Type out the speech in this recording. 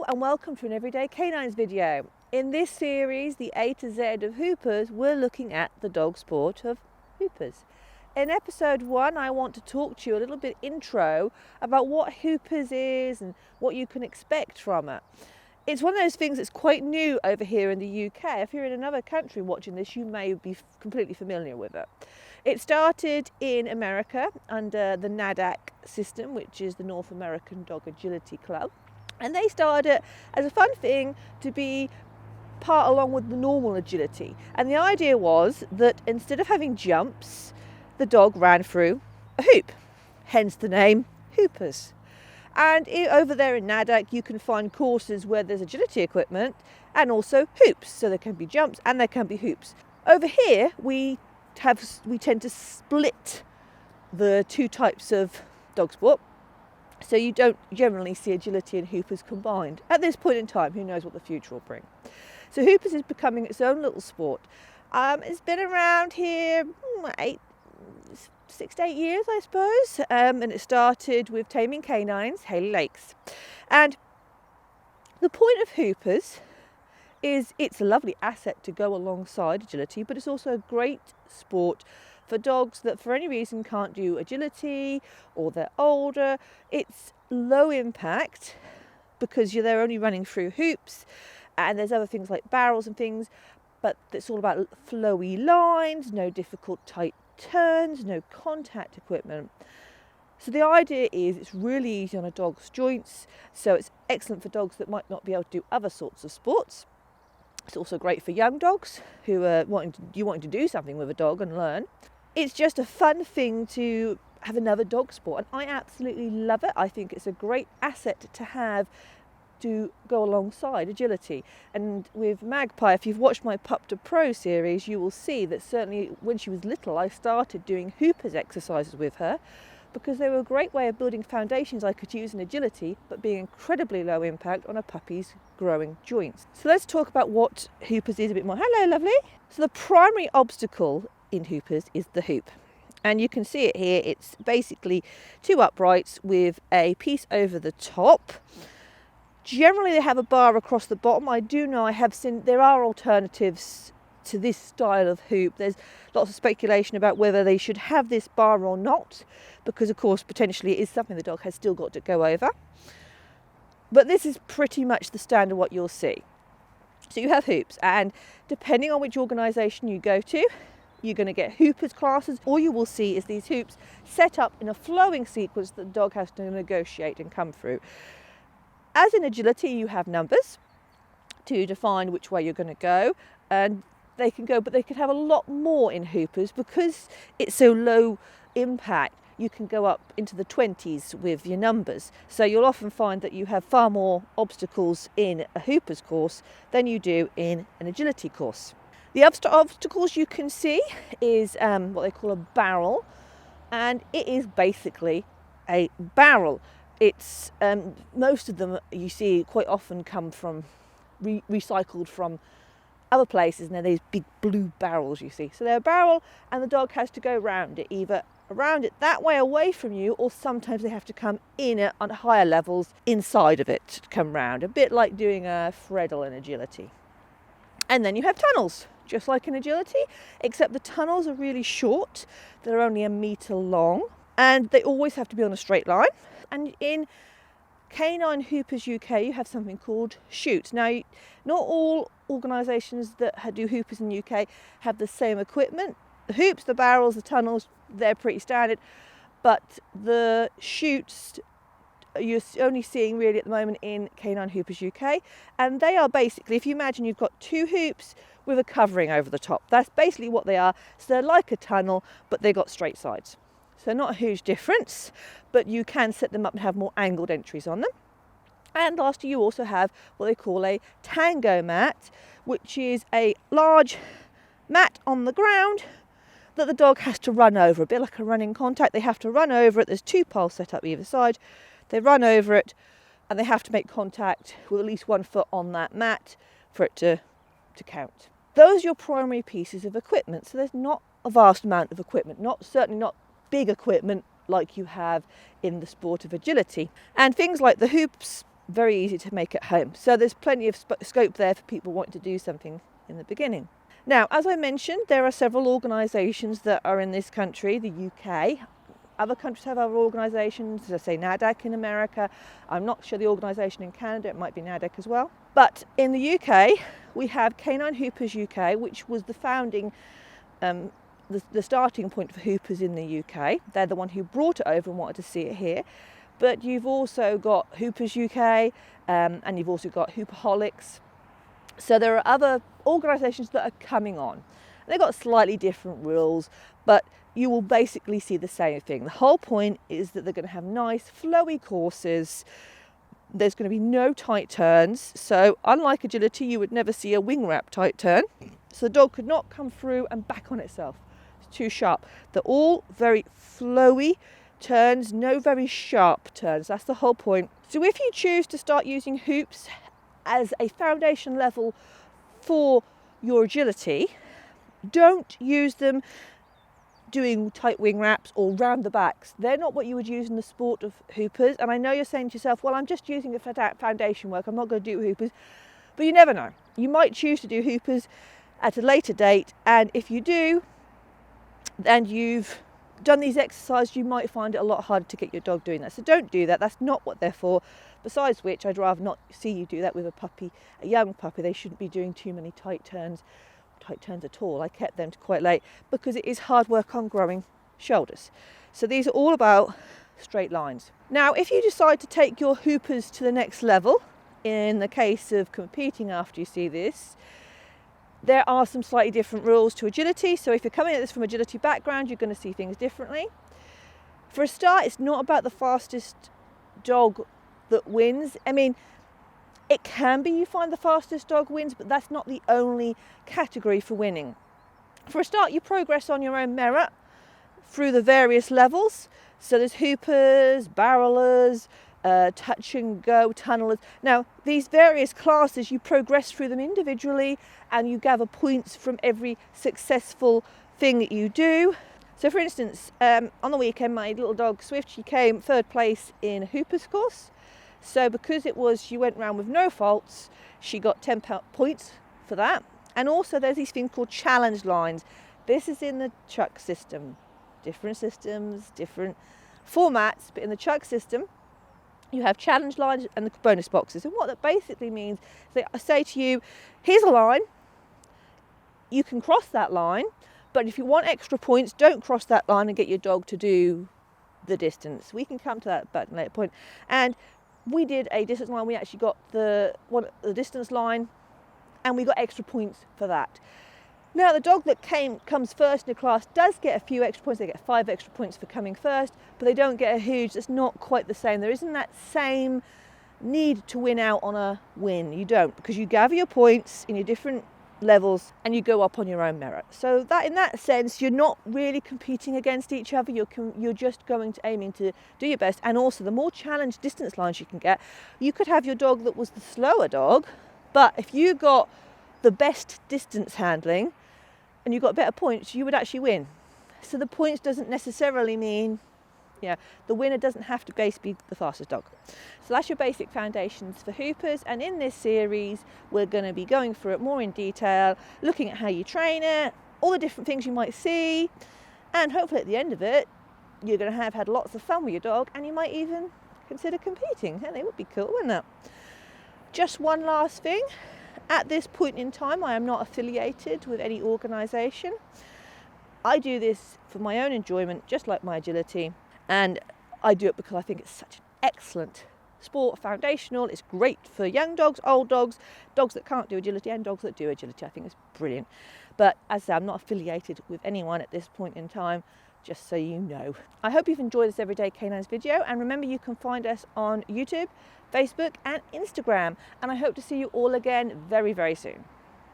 and welcome to an Everyday Canines video. In this series, the A to Z of Hoopers, we're looking at the dog sport of Hoopers. In episode 1, I want to talk to you a little bit intro about what Hoopers is and what you can expect from it. It's one of those things that's quite new over here in the UK. If you're in another country watching this, you may be completely familiar with it. It started in America under the NADAC system, which is the North American Dog Agility Club. And they started it as a fun thing to be part along with the normal agility. And the idea was that instead of having jumps, the dog ran through a hoop, hence the name Hoopers. And over there in NADAC, you can find courses where there's agility equipment and also hoops. So there can be jumps and there can be hoops. Over here, we tend to split the two types of dog sport. So you don't generally see agility and Hoopers combined. At this point in time, who knows what the future will bring. So Hoopers is becoming its own little sport. It's been around here 6 to 8 years, I suppose. And it started with Taming Canines, Hayley Lakes. And the point of Hoopers is it's a lovely asset to go alongside agility, but it's also a great sport for dogs that for any reason can't do agility or they're older. It's low impact because they're only running through hoops, and there's other things like barrels and things, but it's all about flowy lines, no difficult tight turns, no contact equipment. So the idea is it's really easy on a dog's joints, so it's excellent for dogs that might not be able to do other sorts of sports. It's also great for young dogs who are wanting to do something with a dog and learn. It's just a fun thing to have another dog sport, and I absolutely love it. I think it's a great asset to have to go alongside agility. And with Magpie, if you've watched my Pup to Pro series, you will see that certainly when she was little, I started doing Hoopers exercises with her because they were a great way of building foundations I could use in agility, but being incredibly low impact on a puppy's growing joints. So let's talk about what Hoopers is a bit more. Hello, lovely. So the primary obstacle in Hoopers is the hoop. And you can see it here. It's basically two uprights with a piece over the top. Generally they have a bar across the bottom. I do know I have seen there are alternatives to this style of hoop. There's lots of speculation about whether they should have this bar or not, because of course potentially it is something the dog has still got to go over. But this is pretty much the standard what you'll see. So you have hoops, and depending on which organisation you go to, you're going to get Hoopers classes. All you will see is these hoops set up in a flowing sequence that the dog has to negotiate and come through. As in agility, you have numbers to define which way you're going to go, and they can go, but they could have a lot more in Hoopers because it's so low impact. You can go up into the 20s with your numbers. So you'll often find that you have far more obstacles in a Hoopers course than you do in an agility course. The obstacles you can see is what they call a barrel, and it is basically a barrel. It's most of them you see quite often come from recycled from other places, and they're these big blue barrels you see. So they're a barrel, and the dog has to go around it, either around it that way away from you, or sometimes they have to come in it on higher levels inside of it to come round, a bit like doing a Freddle in agility. And then you have tunnels, just like in agility, except the tunnels are really short. They're only 1 metre long, and they always have to be on a straight line. And in Canine Hoopers UK, you have something called chutes. Now, not all organisations that do Hoopers in the UK have the same equipment. The hoops, the barrels, the tunnels, they're pretty standard, but the chutes you're only seeing really at the moment in Canine Hoopers UK, and they are basically, if you imagine you've got two hoops with a covering over the top, that's basically what they are. So they're like a tunnel, but they've got straight sides. So not a huge difference, but you can set them up and have more angled entries on them. And lastly, you also have what they call a tango mat, which is a large mat on the ground that the dog has to run over, a bit like a running contact. They have to run over it. There's 2 poles set up either side. They run over it, and they have to make contact with at least 1 foot on that mat for it to count. Those are your primary pieces of equipment. So there's not a vast amount of equipment, certainly not big equipment like you have in the sport of agility. And things like the hoops very easy to make at home. So there's plenty of scope there for people wanting to do something in the beginning. Now, as I mentioned, there are several organisations that are in this country, the UK. Other countries have other organisations, as I say, NADAC in America. I'm not sure the organisation in Canada, it might be NADAC as well. But in the UK, we have Canine Hoopers UK, which was the founding, the starting point for Hoopers in the UK. They're the one who brought it over and wanted to see it here. But you've also got Hoopers UK, and you've also got Hooperholics. So there are other organisations that are coming on. They've got slightly different rules, but you will basically see the same thing. The whole point is that they're going to have nice flowy courses. There's going to be no tight turns. So unlike agility, you would never see a wing wrap tight turn. So the dog could not come through and back on itself. It's too sharp. They're all very flowy turns, no very sharp turns. That's the whole point. So if you choose to start using hoops as a foundation level for your agility, don't use them doing tight wing wraps or round the backs. They're not what you would use in the sport of hoopers. And I know you're saying to yourself, well, I'm just using it for foundation work, I'm not going to do hoopers. But you never know. You might choose to do hoopers at a later date, and if you do, and you've done these exercises, you might find it a lot harder to get your dog doing that. So don't do that. That's not what they're for. Besides which, I'd rather not see you do that with a puppy, a young puppy. They shouldn't be doing too many tight turns at all. I kept them to quite late because it is hard work on growing shoulders. So these are all about straight lines. Now, if you decide to take your hoopers to the next level, in the case of competing after you see this, there are some slightly different rules to agility. So if you're coming at this from agility background, you're going to see things differently. For a start, it's not about the fastest dog that wins. I mean, it can be you find the fastest dog wins, but that's not the only category for winning. For a start, you progress on your own merit through the various levels. So there's hoopers, barrelers, touch and go, tunnelers. Now, these various classes, you progress through them individually and you gather points from every successful thing that you do. So for instance, on the weekend, my little dog Swift, she came third place in a hoopers course. So because she went round with no faults, she got 10 points for that. And also there's these things called challenge lines. This is in the Chuck system. Different systems, different formats, but in the Chuck system, you have challenge lines and the bonus boxes. And what that basically means is that I say to you, here's a line, you can cross that line, but if you want extra points, don't cross that line and get your dog to do the distance. We can come to that at a later point. And we did a distance line. We actually got the distance line, and we got extra points for that. Now, the dog that comes first in the class does get a few extra points. They get 5 extra points for coming first, but they don't get a huge. It's not quite the same. There isn't that same need to win out on a win. You don't, because you gather your points in your different levels and you go up on your own merit. So that, in that sense, you're not really competing against each other. You're just aiming to do your best. And also, the more challenged distance lines you can get, you could have your dog that was the slower dog, but if you got the best distance handling and you got better points, you would actually win. So the points doesn't necessarily mean, the winner doesn't have to be the fastest dog. So that's your basic foundations for hoopers. And in this series, we're going to be going through it more in detail, looking at how you train it, all the different things you might see, and hopefully at the end of it, you're going to have had lots of fun with your dog, and you might even consider competing. Hey, they would be cool, wouldn't it? Just one last thing. At this point in time, I am not affiliated with any organisation. I do this for my own enjoyment, just like my agility, and I do it because I think it's such an excellent sport, foundational. It's great for young dogs, old dogs, dogs that can't do agility, and dogs that do agility. I think it's brilliant. But as I say, I'm not affiliated with anyone at this point in time, just so you know. I hope you've enjoyed this Everyday Canines video, and remember, you can find us on YouTube, Facebook and Instagram, and I hope to see you all again very, very soon.